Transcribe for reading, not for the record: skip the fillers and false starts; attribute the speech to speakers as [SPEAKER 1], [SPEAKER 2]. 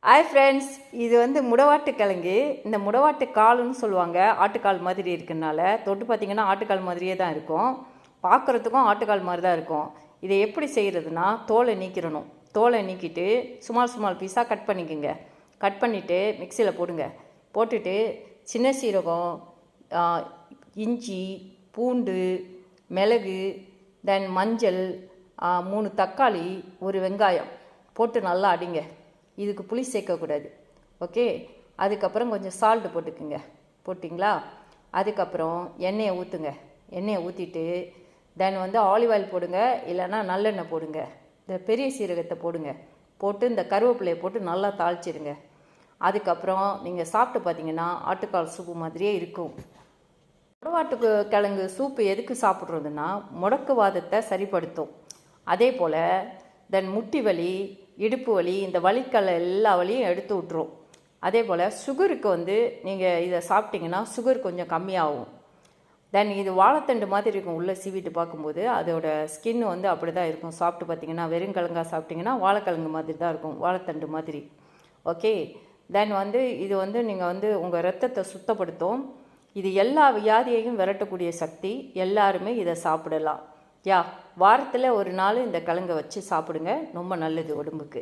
[SPEAKER 1] Hi friends, இது முடவாட்டு கிழங்கு. இந்த முடவாட்டு கால்னு சொல்லுவாங்க. ஆட்டுக்கால் மாதிரி இருக்குனால தொட்டு பார்த்தீங்கன்னா ஆட்டுக்கால் மாதிரியே தான் இருக்கும். பார்க்குறதுக்கும் ஆட்டுக்கால் மாதிரி தான் இருக்கும். இதை எப்படி செய்கிறதுனா, தோலை நீக்கிடணும். தோலை நீக்கிட்டு சுமால் பீஸாக கட் பண்ணிக்கோங்க. கட் பண்ணிவிட்டு மிக்சியில் போடுங்க. போட்டுட்டு சின்ன சீரகம், இஞ்சி, பூண்டு, மிளகு, தென் மஞ்சள், 3 தக்காளி, ஒரு வெங்காயம் போட்டு நல்லா அடிங்க. இதுக்கு புளி சேர்க்கக்கூடாது. ஓகே. அதுக்கப்புறம் கொஞ்சம் சால்ட்டு போட்டுக்குங்க. போட்டிங்களா? அதுக்கப்புறம் எண்ணெயை ஊற்றுங்க. எண்ணெயை ஊற்றிட்டு தென் ஆலிவ் ஆயில் போடுங்க, இல்லைன்னா நல்லெண்ணெய் போடுங்க. இந்த பெரிய சீரகத்தை போடுங்க. போட்டு இந்த கருவேப்பிலையை போட்டு நல்லா தாளிச்சிடுங்க. அதுக்கப்புறம் நீங்கள் சாப்பிட்டு பார்த்தீங்கன்னா ஆட்டுக்கால் சூப்பு மாதிரியே இருக்கும். முடவாட்டு கிழங்கு சூப்பு எதுக்கு சாப்பிட்றதுன்னா, முடக்குவாதத்தை சரிப்படுத்தும். அதே போல் தென் முட்டி வலி, இடுப்பு வலி, இந்த வலிக்கல் எல்லா வலியும் எடுத்து விட்ரும். அதே போல் சுகருக்கு நீங்கள் இதை சாப்பிட்டிங்கன்னா சுகர் கொஞ்சம் கம்மியாகும். தென் இது வாழைத்தண்டு மாதிரி இருக்கும். உள்ளே சீவிட்டு பார்க்கும்போது அதோட ஸ்கின் அப்படி தான் இருக்கும். சாப்பிட்டு பார்த்தீங்கன்னா வெறுங்கிழங்கா சாப்பிட்டிங்கன்னா வாழைக்கிழங்கு மாதிரி தான் இருக்கும், வாழைத்தண்டு மாதிரி. ஓகே. தென் இது நீங்கள் உங்கள் ரத்தத்தை சுத்தப்படுத்தும். இது எல்லா வியாதியையும் விரட்டக்கூடிய சக்தி. எல்லாருமே இதை சாப்பிடலாம். வாரத்தில் ஒரு நாள் இந்த கிழங்கை வச்சு சாப்பிடுங்க. ரொம்ப நல்லது உடம்புக்கு.